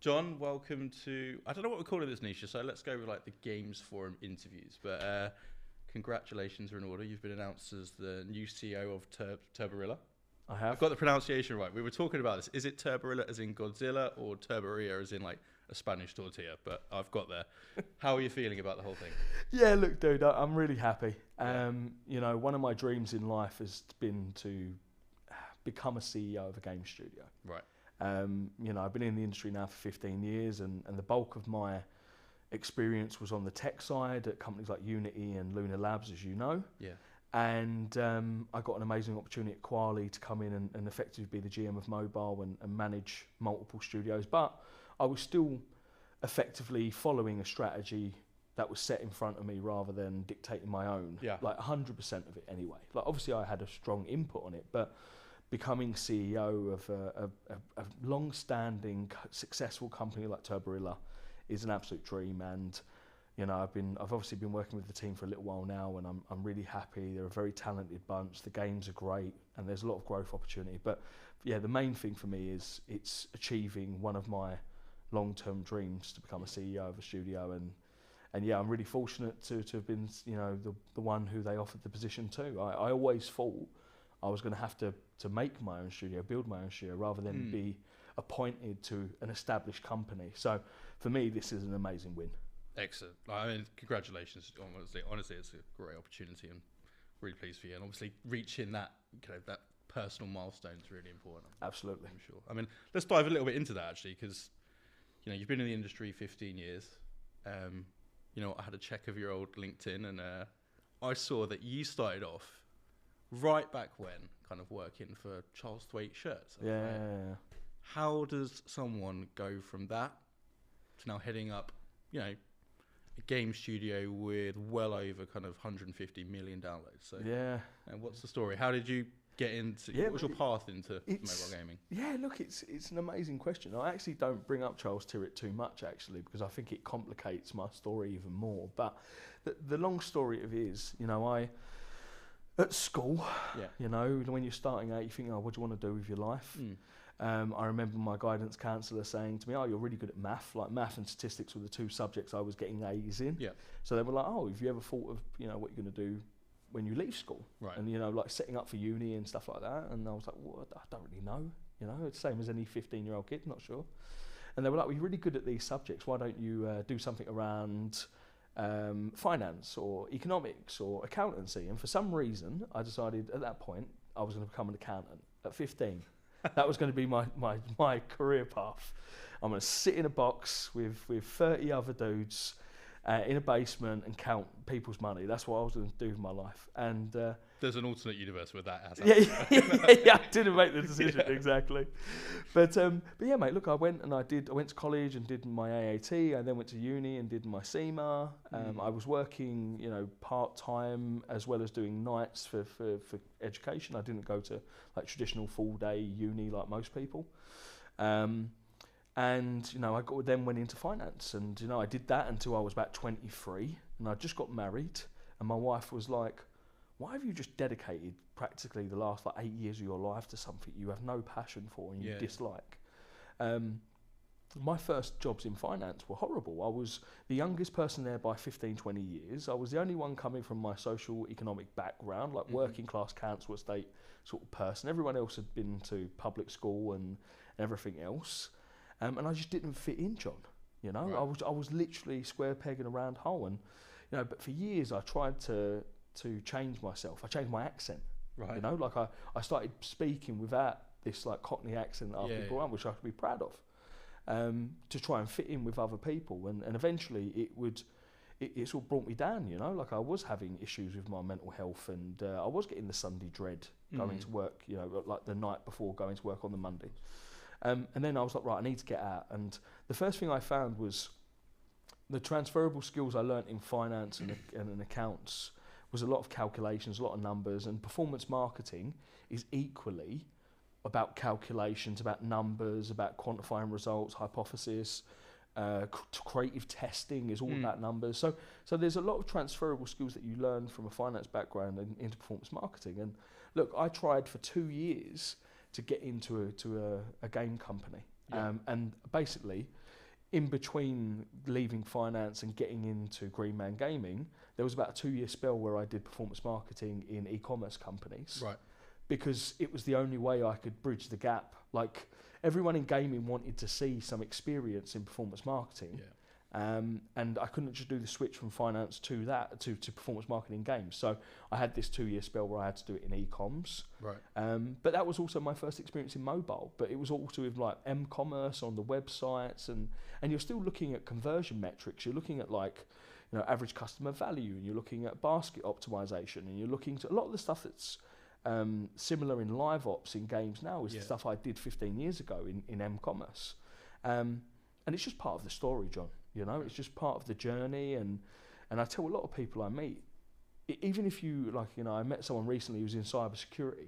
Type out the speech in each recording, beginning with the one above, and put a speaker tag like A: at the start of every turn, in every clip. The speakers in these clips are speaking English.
A: John, welcome to, I don't know what we're calling this niche, so let's go with like the Games Forum interviews. But congratulations are in order. You've been announced as the new CEO of Turborilla.
B: I have.
A: I've got the pronunciation right. We were talking about this. Is it Turborilla as in Godzilla or Turborilla as in like a Spanish tortilla? But I've got there. How are you feeling about the whole thing?
B: Yeah, look, dude, I'm really happy. You know, one of my dreams in life has been to become a CEO of a game studio.
A: Right.
B: You know, I've been in the industry now for 15 years, and the bulk of my experience was on the tech side at companies like Unity and Lunar Labs, as you know.
A: Yeah.
B: And I got an amazing opportunity at Quali to come in and effectively be the GM of mobile and manage multiple studios. But I was still effectively following a strategy that was set in front of me rather than dictating my own.
A: Yeah.
B: Like 100% of it anyway. Like obviously I had a strong input on it, but becoming CEO of a long-standing, successful company like Turborilla is an absolute dream. And you know, I've obviously been working with the team for a little while now, and I'm really happy. They're a very talented bunch. The games are great, and there's a lot of growth opportunity. But yeah, the main thing for me is it's achieving one of my long-term dreams to become a CEO of a studio. And yeah, I'm really fortunate to have been, you know, the one who they offered the position to. I always thought I was going to have to make my own studio, build my own studio, rather than be appointed to an established company. So for me, this is an amazing win.
A: Excellent. I mean, congratulations. Honestly, it's a great opportunity, and really pleased for you. And obviously, reaching that, you know, that personal milestone is really important.
B: Absolutely.
A: I'm sure. I mean, let's dive a little bit into that actually, because you know you've been in the industry 15 years. You know, I had a check of your old LinkedIn, and I saw that you started off right back when, kind of working for Charles Thwaite shirts.
B: Yeah.
A: Right? How does someone go from that to now heading up, you know, a game studio with well over kind of 150 million downloads? So
B: yeah.
A: And what's the story? How did you get into? What was your path into mobile gaming?
B: Yeah, look, it's an amazing question. I actually don't bring up Charles Tyrwhitt too much, actually, because I think it complicates my story even more. But the long story of it is, you know, at school, you know, when you're starting out, you think, oh, what do you want to do with your life? I remember my guidance counsellor saying to me, oh, you're really good at math. Like math and statistics were the two subjects I was getting A's in. Yeah. So they were like, oh, have you ever thought of, you know, what you're going to do when you leave school?
A: Right.
B: And, you know, like setting up for uni and stuff like that. And I was like, well, I don't really know. You know, it's the same as any 15-year-old kid, not sure. And they were like, well, you're really good at these subjects. Why don't you do something around finance or economics or accountancy? And for some reason, I decided at that point I was going to become an accountant at 15. That was going to be my career path. I'm going to sit in a box with 30 other dudes in a basement and count people's money. That's what I was going to do with my life. And
A: there's an alternate universe where that has
B: happened. Yeah, I didn't make the decision exactly. But yeah, mate. Look, I went to college and did my AAT. I then went to uni and did my CMA. I was working, you know, part time as well as doing nights for education. I didn't go to like traditional full day uni like most people. And, you know, then went into finance, and, you know, I did that until I was about 23, and I just got married, and my wife was like, why have you just dedicated practically the last like 8 years of your life to something you have no passion for and you dislike? My first jobs in finance were horrible. I was the youngest person there by 15, 20 years. I was the only one coming from my social economic background, like working class council estate sort of person. Everyone else had been to public school and everything else. And I just didn't fit in, John. You know, right. I was literally square peg in a round hole. And, you know, but for years I tried to change myself. I changed my accent. Right. You know, like I started speaking without this like Cockney accent that I've been brought up, which I could be proud of, to try and fit in with other people. And eventually it sort of brought me down, you know, like I was having issues with my mental health, and I was getting the Sunday dread going to work, you know, like the night before going to work on the Monday. And then I was like, right, I need to get out. And the first thing I found was the transferable skills I learnt in finance and in accounts was a lot of calculations, a lot of numbers, and performance marketing is equally about calculations, about numbers, about quantifying results, hypothesis. Creative testing is all about numbers. So there's a lot of transferable skills that you learn from a finance background into performance marketing. And look, I tried for 2 years to get into a game company. And basically, in between leaving finance and getting into Green Man Gaming, there was about a 2-year spell where I did performance marketing in e-commerce companies.
A: Right.
B: Because it was the only way I could bridge the gap. Like, everyone in gaming wanted to see some experience in performance marketing.
A: Yeah.
B: And I couldn't just do the switch from finance to that, to performance marketing in games. So I had this 2-year spell where I had to do it in e-coms.
A: Right.
B: But that was also my first experience in mobile. But it was also with like m-commerce on the websites, and you're still looking at conversion metrics. You're looking at like, you know, average customer value, and you're looking at basket optimization, and you're looking to a lot of the stuff that's similar in live ops in games now is the stuff I did 15 years ago in m-commerce. And it's just part of the story, John. You know, it's just part of the journey, and I tell a lot of people I meet, even if you, like, you know, I met someone recently who was in cybersecurity,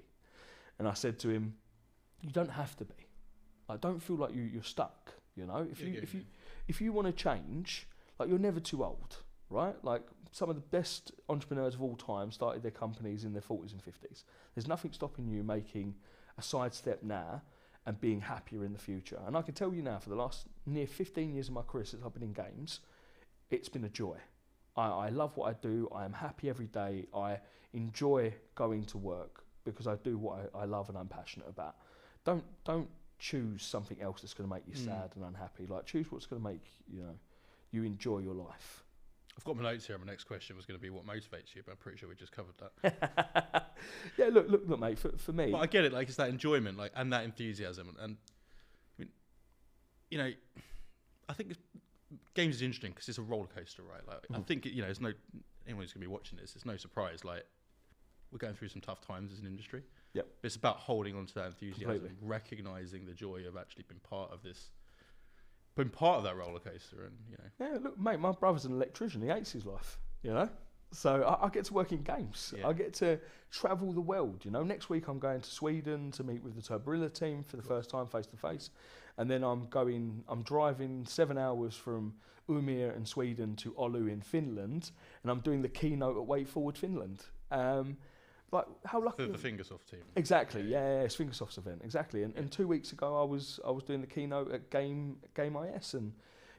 B: and I said to him, you don't have to be. I don't feel like you're stuck, you know. If you want to change, like, you're never too old, right? Like, some of the best entrepreneurs of all time started their companies in their 40s and 50s. There's nothing stopping you making a sidestep now and being happier in the future. And I can tell you now, for the last near 15 years of my career since I've been in games, it's been a joy. I love what I do. I am happy every day. I enjoy going to work because I do what I love and I'm passionate about. Don't choose something else that's going to make you sad and unhappy. Like, choose what's going to make, you know, you enjoy your life.
A: I've got my notes here. My next question was going to be what motivates you, but I'm pretty sure we just covered that.
B: Yeah, look, mate. For me,
A: but I get it. Like, it's that enjoyment, like, and that enthusiasm, and I mean, you know, I think games is interesting because it's a roller coaster, right? Like, I think you know, anyone who's going to be watching this, it's no surprise. Like, we're going through some tough times as an industry.
B: Yep.
A: It's about holding on to that enthusiasm,
B: Completely.
A: recognizing the joy of actually being part of this. Been part of that roller coaster, and you know.
B: Yeah, look, mate, my brother's an electrician. He hates his life, you know. So I get to work in games. Yeah. I get to travel the world, you know. Next week I'm going to Sweden to meet with the Turborilla team for the first time face to face, and then I'm driving 7 hours from Umeå in Sweden to Oulu in Finland, and I'm doing the keynote at Way Forward Finland. Like, how lucky
A: the Fingersoft team.
B: Exactly, yeah, it's Fingersoft's event, exactly. And 2 weeks ago, I was doing the keynote at Game IS, and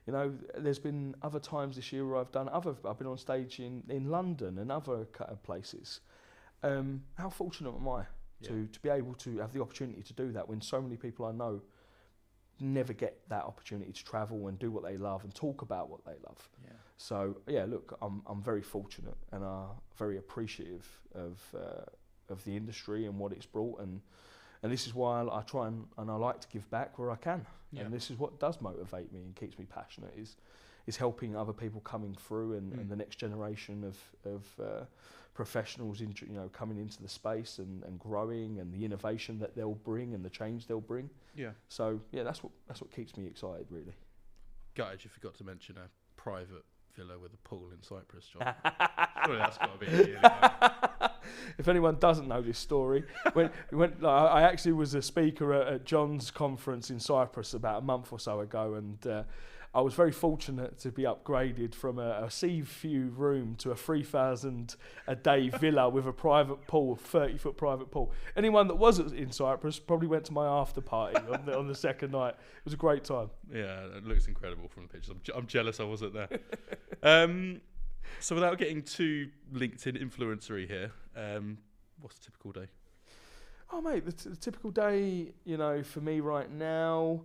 B: you know, there's been other times this year where I've been on stage in London and other places. How fortunate am I to be able to have the opportunity to do that when so many people I know never get that opportunity to travel and do what they love and talk about what they love. Yeah. So yeah, look, I'm very fortunate and very appreciative of the industry and what it's brought, and this is why I try and I like to give back where I can. Yeah. And this is what does motivate me and keeps me passionate is helping other people coming through and the next generation of professionals coming into the space and growing, and the innovation that they'll bring and the change they'll bring. Yeah. So yeah, that's what keeps me excited, really.
A: Gutted you forgot to mention a private villa with a pool in Cyprus, John. Surely that's got to be
B: If anyone doesn't know this story, I actually was a speaker at John's conference in Cyprus about a month or so ago, and I was very fortunate to be upgraded from a sea view room to a 3,000 a day villa with a private pool, 30-foot private pool. Anyone that wasn't in Cyprus probably went to my after party on the second night. It was a great time.
A: Yeah, it looks incredible from the pictures. I'm jealous I wasn't there. So without getting too LinkedIn influencery here, what's a typical day?
B: Oh, mate, the typical day, you know, for me right now,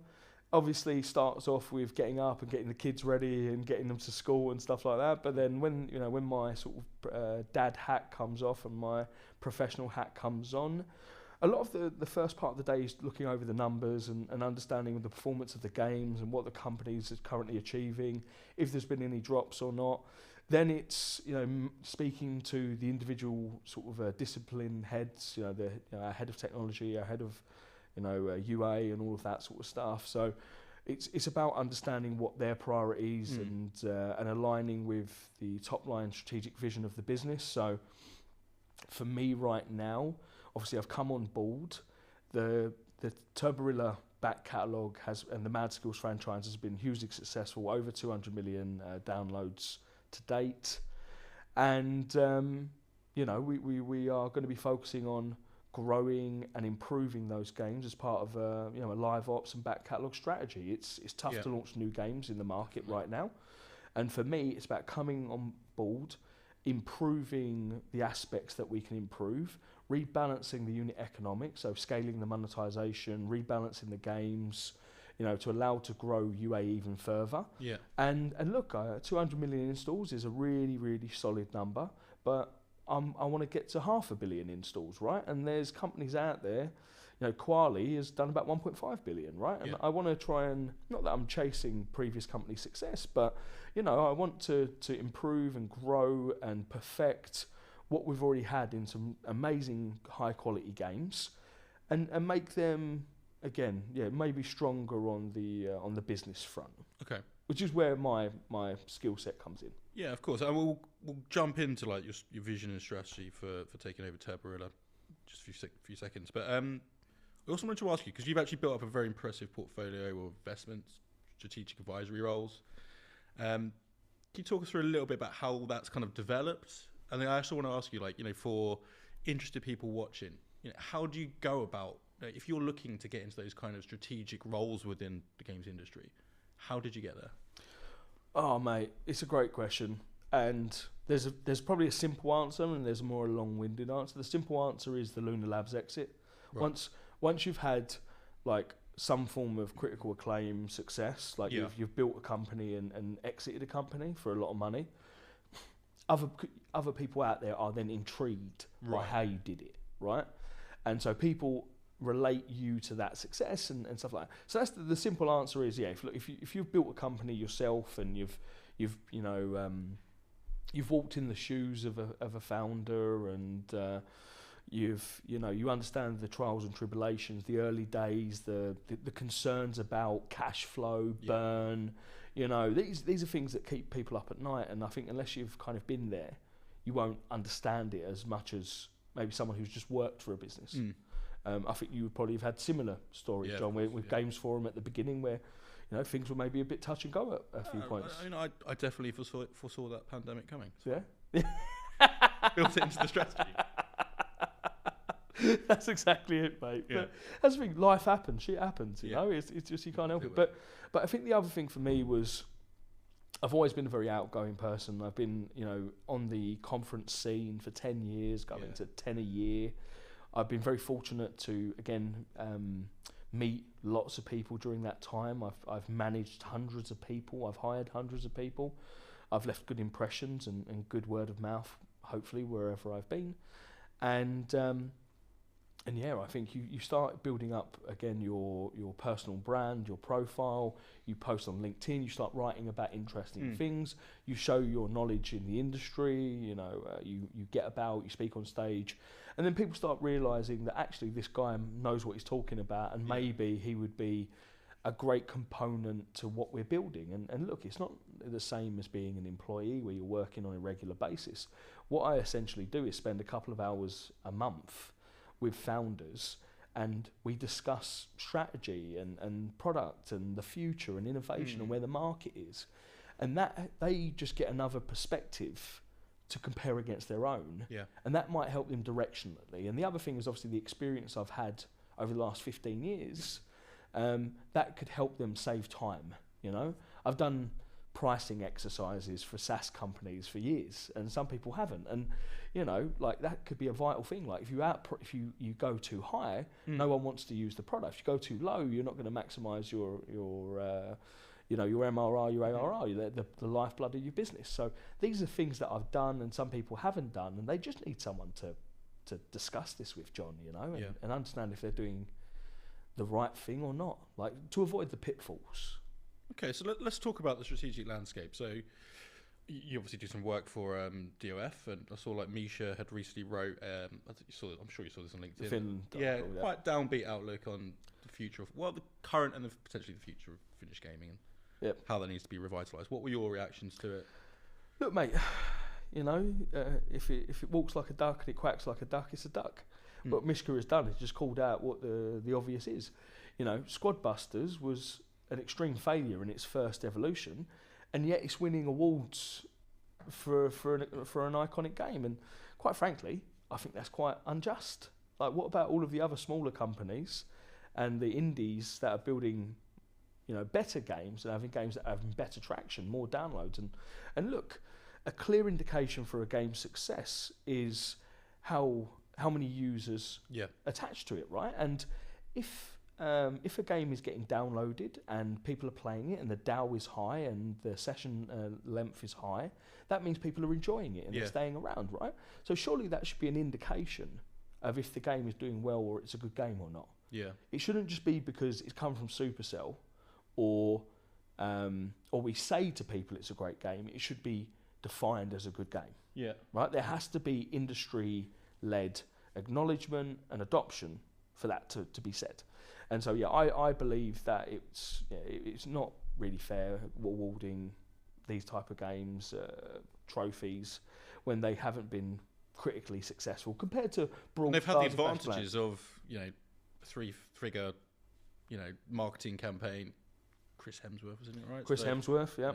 B: obviously starts off with getting up and getting the kids ready and getting them to school and stuff like that. But then when my sort of dad hat comes off and my professional hat comes on, a lot of the first part of the day is looking over the numbers and understanding the performance of the games and what the company's is currently achieving, if there's been any drops or not. Then it's, you know, speaking to the individual sort of discipline heads, our head of technology, our head of, UA and all of that sort of stuff. So it's about understanding what their priorities and aligning with the top line strategic vision of the business. So for me right now, obviously I've come on board. The Turborilla back catalogue and the Mad Skills franchise has been hugely successful, over 200 million downloads to date, and we are going to be focusing on growing and improving those games as part of a live ops and back catalogue strategy. It's tough to launch new games in the market right now, and for me, it's about coming on board, improving the aspects that we can improve, rebalancing the unit economics, so scaling the monetization, rebalancing the games, to allow to grow UA even further.
A: Yeah.
B: And look, 200 million installs is a really, really solid number, but I want to get to 500 million installs, right? And there's companies out there, Quali has done about 1.5 billion, right? And I want to try and, not that I'm chasing previous company success, but, I want to improve and grow and perfect what we've already had in some amazing high quality games and make them, again, maybe stronger on the business front.
A: Okay.
B: Which is where my skill set comes in.
A: Yeah, of course. And we'll jump into like your vision and strategy for taking over Turborilla just a few seconds. But I also wanted to ask you, because you've actually built up a very impressive portfolio of investments, strategic advisory roles. Can you talk us through a little bit about how that's kind of developed? And then I also want to ask you, for interested people watching, how do you go about, if you're looking to get into those kind of strategic roles within the games industry, how did you get there?
B: Oh, mate, it's a great question. And there's probably a simple answer and there's a more long-winded answer. The simple answer is the Lunar Labs exit. Right. Once you've had some form of critical acclaim success, you've built a company and exited a company for a lot of money, other people out there are then intrigued by how you did it, right? And so people relate you to that success and stuff like that. So that's the simple answer is if you've built a company yourself and you've walked in the shoes of a founder and you understand the trials and tribulations, the early days, the concerns about cash flow, burn, these are things that keep people up at night. And I think unless you've kind of been there, you won't understand it as much as maybe someone who's just worked for a business. I think you would probably have had similar stories, John, with Games Forum at the beginning where things were maybe a bit touch and go at a few points.
A: I definitely foresaw that pandemic coming.
B: So.
A: Yeah. Built it into the strategy.
B: That's exactly it, mate. Yeah. But that's the thing, life happens, shit happens, you know, it's just, you can't help it. But I think the other thing for me was, I've always been a very outgoing person. I've been, on the conference scene for 10 years, going to 10 a year. I've been very fortunate to, again, meet lots of people during that time. I've managed hundreds of people. I've hired hundreds of people. I've left good impressions and good word of mouth, hopefully, wherever I've been. And yeah, I think you start building up, again, your personal brand, your profile. You post on LinkedIn, you start writing about interesting things. You show your knowledge in the industry, you get about, you speak on stage. And then people start realising that actually this guy knows what he's talking about and maybe he would be a great component to what we're building. And look, it's not the same as being an employee where you're working on a regular basis. What I essentially do is spend a couple of hours a month with founders and we discuss strategy and product and the future and innovation and where the market is. And that they just get another perspective to compare against their own. Yeah. And that might help them directionally. And the other thing is obviously the experience I've had over the last 15 years, that could help them save time, I've done pricing exercises for SaaS companies for years and some people haven't. And, that could be a vital thing. Like if you go too high, no one wants to use the product. If you go too low, you're not going to maximize your MRR, your ARR, the lifeblood of your business. So these are things that I've done and some people haven't done, and they just need someone to discuss this with, John, and understand if they're doing the right thing or not, like to avoid the pitfalls.
A: Okay, so let's talk about the strategic landscape. So you obviously do some work for DOF, and I saw like Misha had recently wrote, I'm sure you saw this on LinkedIn. Quite downbeat outlook on the future of, the current and potentially the future of Finnish gaming and how that needs to be revitalised. What were your reactions to it?
B: Look, mate, if it walks like a duck and it quacks like a duck, it's a duck. What Mishka has done is just called out what the obvious is. Squad Busters was an extreme failure in its first evolution, and yet it's winning awards for an iconic game. And quite frankly, I think that's quite unjust. Like, what about all of the other smaller companies and the indies that are building, better games and having games that are having better traction, more downloads? And look, a clear indication for a game's success is how many users attach to it, right? And if a game is getting downloaded and people are playing it and the DAU is high and the session length is high, that means people are enjoying it and they're staying around, right? So surely that should be an indication of if the game is doing well or it's a good game or not.
A: Yeah.
B: It shouldn't just be because it's come from Supercell or we say to people it's a great game. It should be defined as a good game.
A: Yeah.
B: Right? There has to be industry-led acknowledgement and adoption for that to be said. And so, I believe that it's not really fair awarding these type of games trophies when they haven't been critically successful compared to Brawl
A: They've
B: Stars.
A: had the advantages of, three-figure, marketing campaign. Chris Hemsworth, wasn't it, right?
B: Chris Hemsworth, yeah.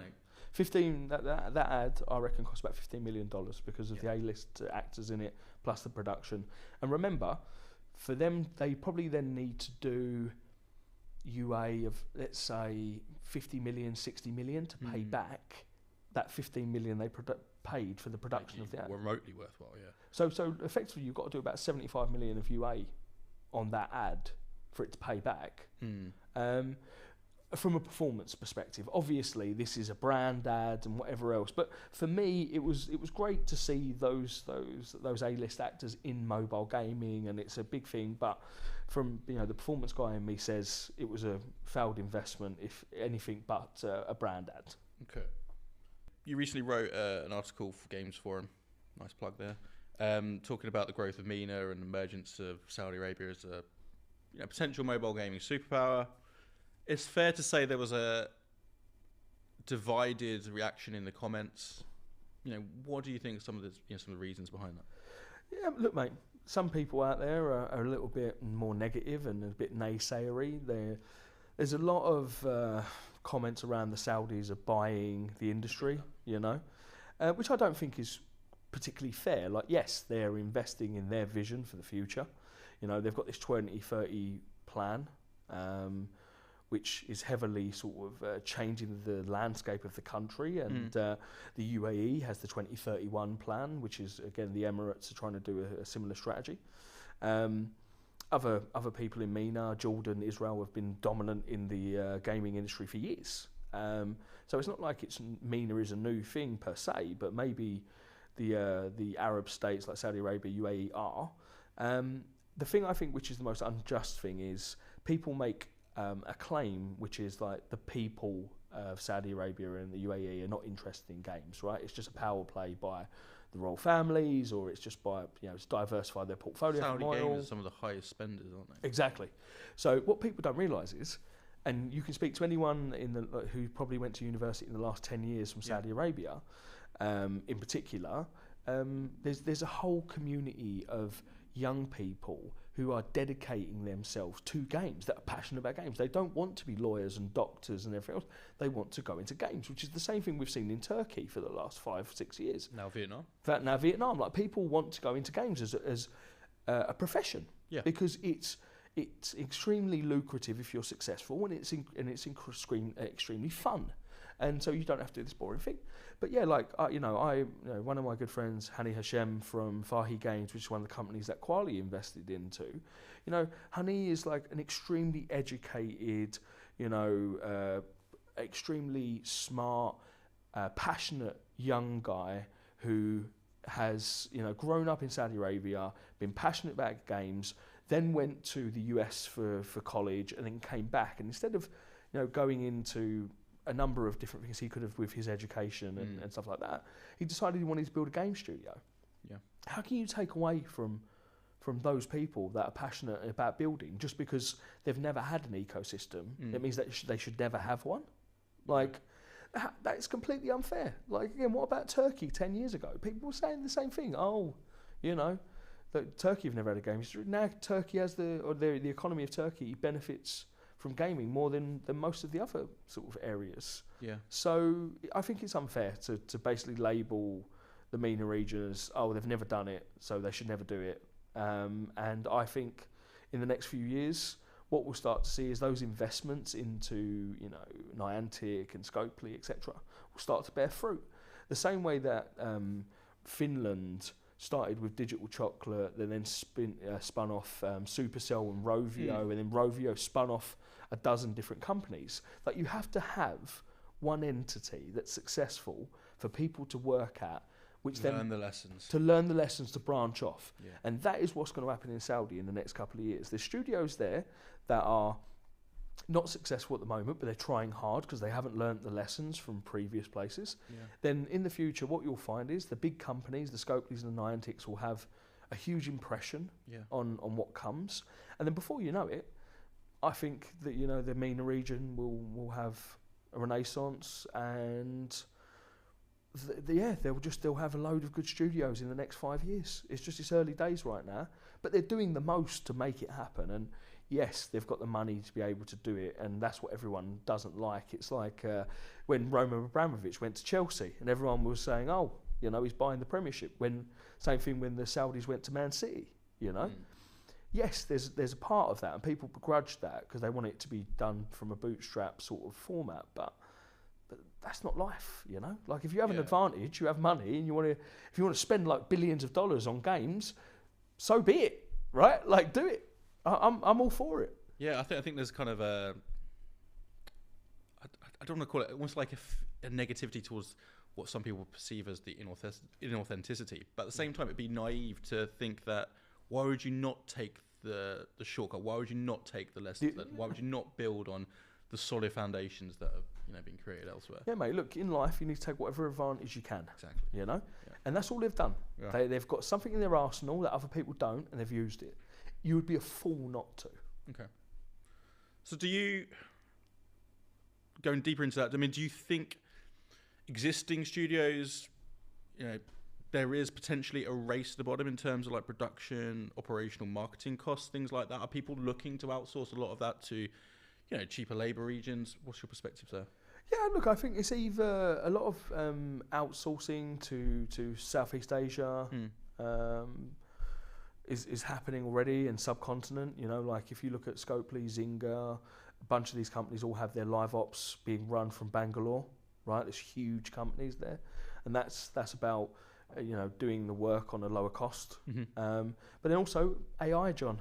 B: 15 that ad I reckon cost about $15 million because of the A-list actors in it plus the production. And remember, for them, they probably then need to do UA of, let's say, 50 million, 60 million to pay back that 15 million they paid for the production of the ad.
A: Remotely worthwhile, yeah.
B: So effectively, you've got to do about 75 million of UA on that ad for it to pay back. From a performance perspective, obviously this is a brand ad and whatever else. But for me, it was great to see those A-list actors in mobile gaming, and it's a big thing. But from the performance guy in me says it was a failed investment, if anything but a brand ad.
A: Okay. You recently wrote an article for Games Forum, nice plug there, talking about the growth of MENA and emergence of Saudi Arabia as a potential mobile gaming superpower. It's fair to say there was a divided reaction in the comments. What do you think some of the reasons behind that?
B: Yeah, look, mate. Some people out there are a little bit more negative and a bit naysayery. There's a lot of comments around the Saudis are buying the industry, which I don't think is particularly fair. Like, yes, they're investing in their vision for the future. They've got this 2030 plan, which is heavily sort of changing the landscape of the country. And the UAE has the 2031 plan, which is, again, the Emirates are trying to do a similar strategy. Other people in MENA, Jordan, Israel, have been dominant in the gaming industry for years. So it's not like MENA is a new thing per se, but maybe the Arab states like Saudi Arabia, UAE are. The thing I think which is the most unjust thing is people make a claim which is like the people of Saudi Arabia and the UAE are not interested in games, right? It's just a power play by the royal families, or it's just by, it's diversify their portfolio.
A: Saudi gamers are some of the highest spenders, aren't they?
B: Exactly. So what people don't realise is, and you can speak to anyone who probably went to university in the last 10 years from Saudi Arabia, in particular, there's a whole community of young people who are dedicating themselves to games, that are passionate about games. They don't want to be lawyers and doctors and everything else. They want to go into games, which is the same thing we've seen in Turkey for the last 5-6 years.
A: Now Vietnam.
B: Now Vietnam, like, people want to go into games as a profession, because it's extremely lucrative if you're successful, and it's extremely fun. And so you don't have to do this boring thing. But yeah, like, one of my good friends, Hani Hashem from Fahi Games, which is one of the companies that Quali invested into, Hani is like an extremely educated, extremely smart, passionate young guy who has, grown up in Saudi Arabia, been passionate about games, then went to the US for college, and then came back. And instead of, going into a number of different things he could have with his education and stuff like that, he decided he wanted to build a game studio.
A: Yeah. How
B: can you take away from those people that are passionate about building just because they've never had an ecosystem? It means that they should never have one. Like, that is completely unfair. Like, again, what about Turkey 10 years ago? People were saying the same thing. That Turkey have never had a game history. Now Turkey has the economy of Turkey benefits from gaming more than most of the other sort of areas. Yeah. So I think it's unfair to basically label the MENA region as, they've never done it, so they should never do it. And I think in the next few years, what we'll start to see is those investments into, you know, Niantic and Scopely, etc., will start to bear fruit. The same way that Finland started with Digital Chocolate, they then spun off Supercell and Rovio, and then Rovio spun off a dozen different companies. Like, you have to have one entity that's successful for people to work at, which
A: learn the lessons.
B: To learn the lessons, to branch off.
A: Yeah.
B: And that is what's going to happen in Saudi in the next couple of years. There's studios there that are not successful at the moment, but they're trying hard because they haven't learnt the lessons from previous places. Yeah. Then in the future, what you'll find is the big companies, the Scopeleys and the Niantics, will have a huge impression on what comes. And then before you know it, I think that, you know, the MENA region will have a renaissance, and they'll have a load of good studios in the next 5 years. It's early days right now, but they're doing the most to make it happen. And yes, they've got the money to be able to do it, and that's what everyone doesn't like. It's like when Roman Abramovich went to Chelsea, and everyone was saying, "Oh, you know, he's buying the Premiership." Same thing when the Saudis went to Man City. You know, yes, there's a part of that, and people begrudge that because they want it to be done from a bootstrap sort of format, but that's not life, you know. Like, if you have an advantage, you have money, and if you want to spend like billions of dollars on games, so be it, right? Like, do it. I'm all for it.
A: Yeah, I think there's kind of a, I don't want to call it almost like a negativity towards what some people perceive as the inauthenticity, but at the same time, it'd be naive to think that why would you not take the shortcut? Why would you not take the lessons learned? Why would you not build on the solid foundations that have, you know, been created elsewhere?
B: Yeah, mate. Look, in life, you need to take whatever advantage you can.
A: Exactly.
B: You know, and that's all they've done. Yeah. They've got something in their arsenal that other people don't, and they've used it. You would be a fool not to.
A: Okay. So do you, going deeper into that, I mean, do you think existing studios, you know, there is potentially a race to the bottom in terms of like production, operational, marketing costs, things like that? Are people looking to outsource a lot of that to, you know, cheaper labour regions? What's your perspective there?
B: Yeah, look, I think it's either a lot of outsourcing to Southeast Asia, is happening already, and subcontinent. You know, like if you look at Scopely, Zynga, a bunch of these companies all have their live ops being run from Bangalore, right? There's huge companies there, and that's about you know, doing the work on a lower cost. But then also AI, John.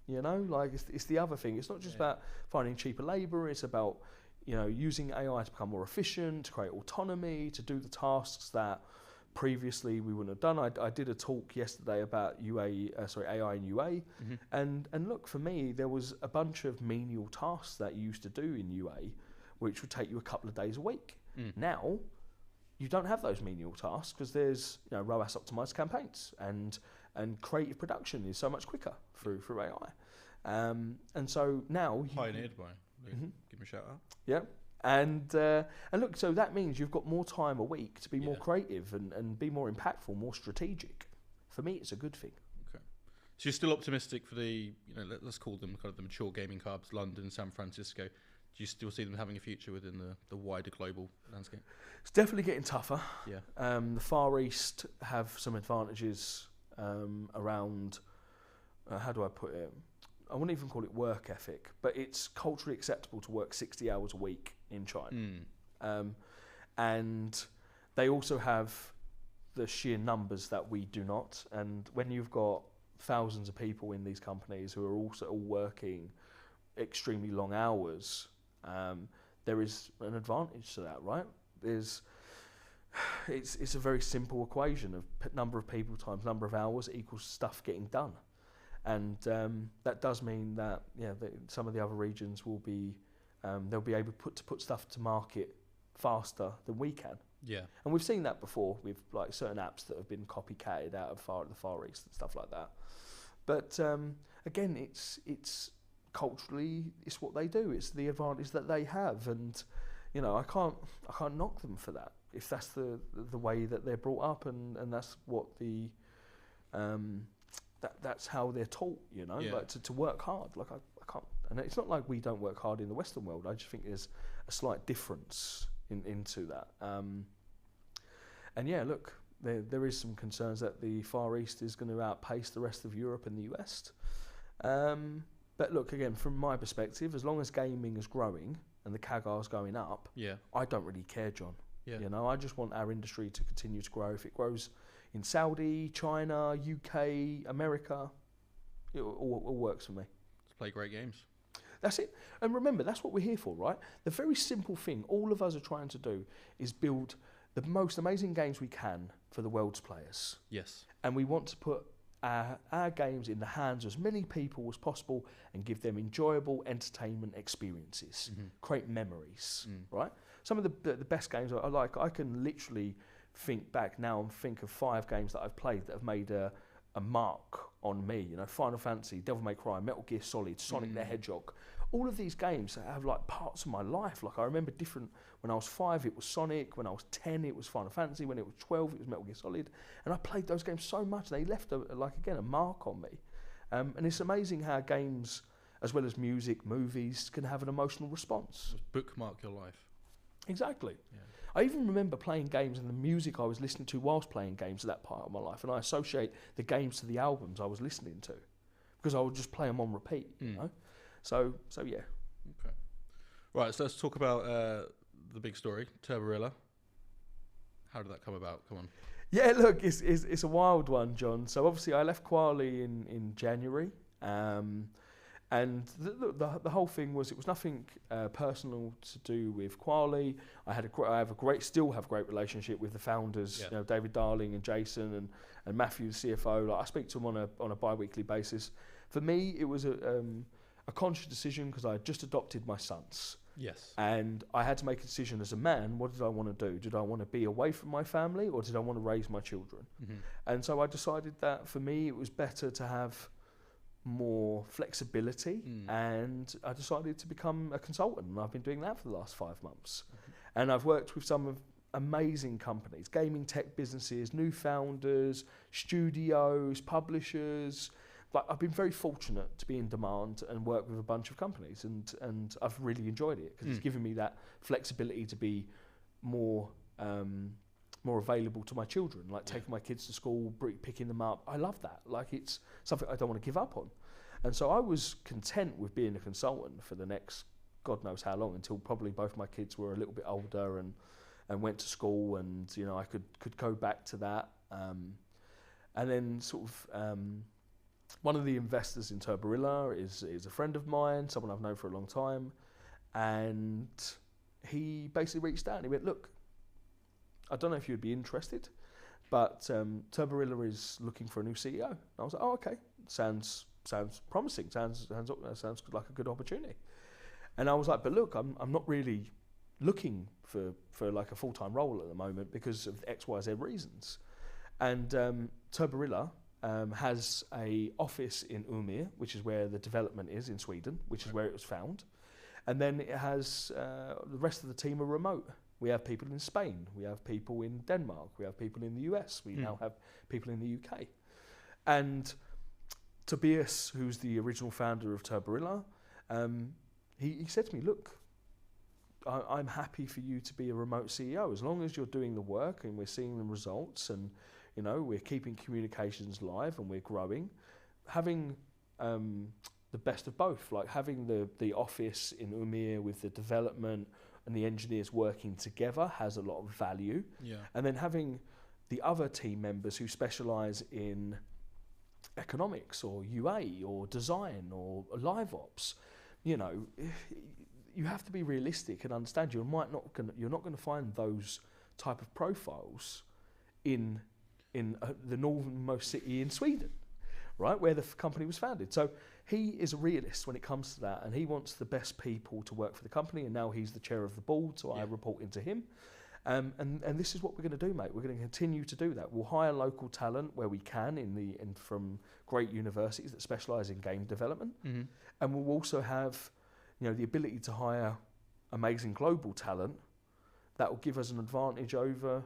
B: You know, like it's the other thing. It's not just about finding cheaper labour. It's about, you know, using AI to become more efficient, to create autonomy, to do the tasks that previously we wouldn't have done. I did a talk yesterday about AI and UA, and look, for me, there was a bunch of menial tasks that you used to do in UA, which would take you a couple of days a week. Now, you don't have those menial tasks because there's, you know, ROAS optimized campaigns, and creative production is so much quicker through AI. And so now
A: pioneered by Give me a shout out.
B: Yeah. And look, so that means you've got more time a week to be more creative and be more impactful, more strategic. For me, it's a good thing.
A: Okay. So you're still optimistic for the, you know, let's call them kind of the mature gaming hubs, London, San Francisco. Do you still see them having a future within the wider global landscape?
B: It's definitely getting tougher.
A: Yeah.
B: The Far East have some advantages around, how do I put it? I wouldn't even call it work ethic, but it's culturally acceptable to work 60 hours a week in China. And they also have the sheer numbers that we do not. And when you've got thousands of people in these companies who are also all working extremely long hours, there is an advantage to that, right? It's a very simple equation of number of people times number of hours equals stuff getting done. And that does mean that some of the other regions will be they'll be able to put stuff to market faster than we can.
A: Yeah,
B: and we've seen that before with like certain apps that have been copycatted out of the Far East and stuff like that. But again, it's culturally it's what they do. It's the advantage that they have, and you know I can't knock them for that if that's the way that they're brought up and that's what the that's how they're taught, you know, like to work hard. Like I can't, and it's not like we don't work hard in the Western world. I just think there's a slight difference into that. And yeah, look, there is some concerns that the Far East is going to outpace the rest of Europe and the US. But look, again, from my perspective, as long as gaming is growing and the CAGR is going up, I don't really care, John.
A: Yeah.
B: You know, I just want our industry to continue to grow. If it grows in Saudi, China, UK, America, it all works for me.
A: Let's play great games.
B: That's it. And remember, that's what we're here for, right? The very simple thing all of us are trying to do is build the most amazing games we can for the world's players.
A: Yes.
B: And we want to put our games in the hands of as many people as possible and give them enjoyable entertainment experiences, create memories, right? Some of the best games I like, I can literally think back now and think of 5 games that I've played that have made a mark on me. You know, Final Fantasy, Devil May Cry, Metal Gear Solid, Sonic the Hedgehog. All of these games have like parts of my life. Like I remember different, when I was 5 it was Sonic, when I was 10 it was Final Fantasy, when it was 12 it was Metal Gear Solid. And I played those games so much, they left a mark on me. And it's amazing how games, as well as music, movies, can have an emotional response.
A: Just bookmark your life.
B: Exactly.
A: Yeah.
B: I even remember playing games and the music I was listening to whilst playing games at that part of my life, and I associate the games to the albums I was listening to, because I would just play them on repeat, you know? So yeah.
A: Okay. Right, so let's talk about the big story, Turborilla. How did that come about? Come on.
B: Yeah, look, it's a wild one, John. So obviously I left Quali in January, and the whole thing was, it was nothing personal to do with Quali. Still have a great relationship with the founders, you know, David Darling and Jason and Matthew, the CFO. Like I speak to them on a bi-weekly basis. For me, it was a conscious decision because I had just adopted my sons.
A: Yes.
B: And I had to make a decision as a man. What did I want to do? Did I want to be away from my family, or did I want to raise my children? And so I decided that for me it was better to have more flexibility, and I decided to become a consultant, and I've been doing that for the last 5 months. And I've worked with some of amazing companies, gaming tech businesses, new founders, studios, publishers. Like I've been very fortunate to be in demand and work with a bunch of companies, and I've really enjoyed it because it's given me that flexibility to be more available to my children, like taking my kids to school, picking them up. I love that. Like it's something I don't want to give up on. And so I was content with being a consultant for the next God knows how long, until probably both my kids were a little bit older and went to school, and you know I could go back to that. And then sort of one of the investors in Turborilla is a friend of mine, someone I've known for a long time, and he basically reached out and he went, look, I don't know if you'd be interested, but Turborilla is looking for a new CEO. And I was like, oh, okay, sounds promising, sounds like a good opportunity. And I was like, but look, I'm not really looking for like a full-time role at the moment because of X, Y, Z reasons. And Turborilla has a office in Umeå, which is where the development is in Sweden, which is where it was found. And then it has the rest of the team are remote. We have people in Spain, we have people in Denmark, we have people in the US, we now have people in the UK. And Tobias, who's the original founder of Turborilla, he said to me, look, I'm happy for you to be a remote CEO as long as you're doing the work and we're seeing the results, and you know we're keeping communications live and we're growing. Having the best of both, like having the office in Umeå with the development and the engineers working together has a lot of value. Yeah. And then having the other team members who specialise in economics or UA or design or live ops, you know, you have to be realistic and understand you're not going to find those type of profiles in the northernmost city in Sweden, right, where the company was founded. So he is a realist when it comes to that, and he wants the best people to work for the company, and now he's the chair of the board, so I report into him. And this is what we're going to do, mate. We're going to continue to do that. We'll hire local talent where we can from great universities that specialise in game development, and we'll also have, you know, the ability to hire amazing global talent that will give us an advantage over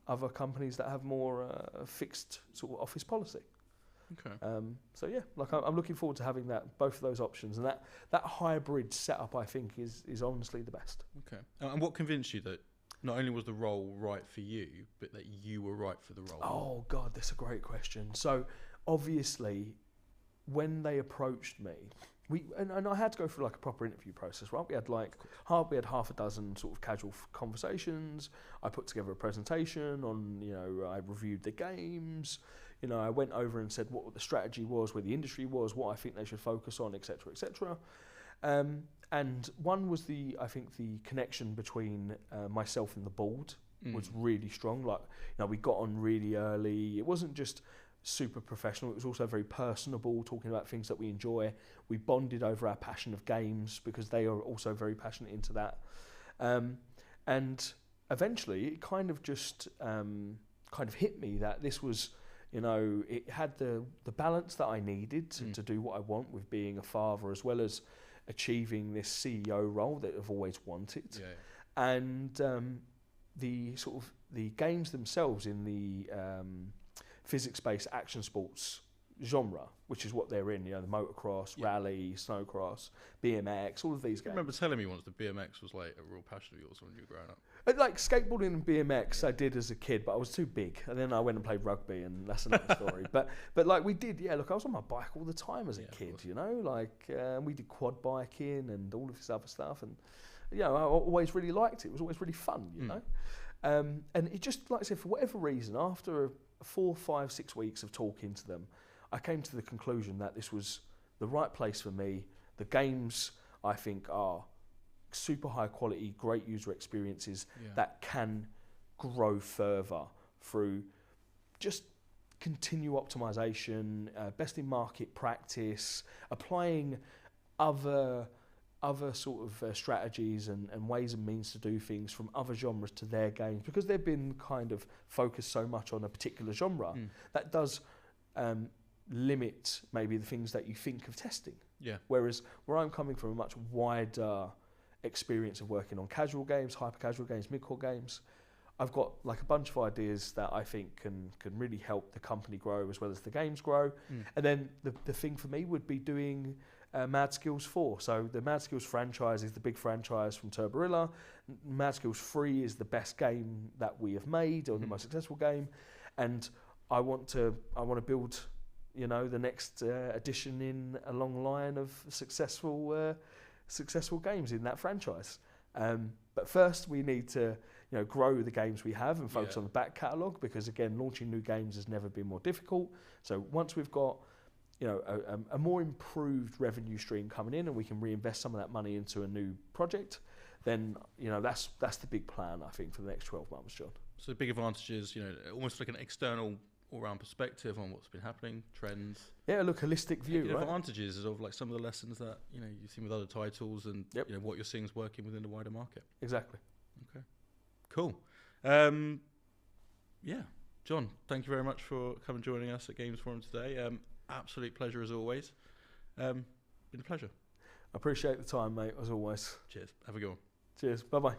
B: other companies that have more fixed sort of office policy. Okay. So yeah, like I'm looking forward to having both of those options, and that hybrid setup I think is honestly the best.
A: Okay. And what convinced you that not only was the role right for you, but that you were right for the role?
B: Oh God, that's a great question. So obviously, when they approached me, and I had to go through like a proper interview process, right? We had half a dozen sort of casual conversations. I put together a presentation on, I reviewed the games. I went over and said what the strategy was, where the industry was, what I think they should focus on, etc., etc. And one was I think the connection between myself and the board was really strong. Like, we got on really early. It wasn't just super professional. It was also very personable, talking about things that we enjoy. We bonded over our passion of games because they are also very passionate into that. And eventually, it kind of just hit me that this was, it had the balance that I needed to do what I want with being a father, as well as achieving this CEO role that I've always wanted.
A: Yeah.
B: And the games themselves in the physics-based action sports genre, which is what they're in, the motocross, rally, snowcross, BMX, all of these games.
A: I remember telling me once that BMX was like a real passion of yours when you were growing up.
B: Like skateboarding and BMX, I did as a kid, but I was too big, and then I went and played rugby, and that's another story. But like we did, I was on my bike all the time as a kid, we did quad biking and all of this other stuff, and I always really liked it. It was always really fun, and it just, like I said, for whatever reason, after 4, 5, 6 weeks of talking to them, I came to the conclusion that this was the right place for me. The games, I think, are super high quality, great user experiences that can grow further through just continual optimization, best in market practice, applying other sort of strategies and ways and means to do things from other genres to their games, because they've been kind of focused so much on a particular genre that does limit maybe the things that you think of testing.
A: Yeah.
B: Whereas where I'm coming from, a much wider experience of working on casual games, hyper casual games, mid-core games, I've got like a bunch of ideas that I think can really help the company grow as well as the games grow. And then the thing for me would be doing Mad Skills 4. So the Mad Skills franchise is the big franchise from Turborilla. Mad Skills 3 is the best game that we have made, or the most successful game. And I want to build, the next edition in a long line of successful games in that franchise. But first we need to grow the games we have and focus on the back catalogue, because again, launching new games has never been more difficult. So once we've got a more improved revenue stream coming in and we can reinvest some of that money into a new project, then that's the big plan, I think, for the next 12 months, John. So
A: the big advantage is almost like an external all-round perspective on what's been happening, trends.
B: Yeah, look, holistic view, right?
A: Advantages of like some of the lessons that you've seen with other titles, and what you're seeing is working within the wider market.
B: Exactly.
A: Okay, cool. John, thank you very much for coming and joining us at Games Forum today. Absolute pleasure as always. Been a pleasure.
B: I appreciate the time, mate, as always.
A: Cheers. Have a good one.
B: Cheers. Bye-bye.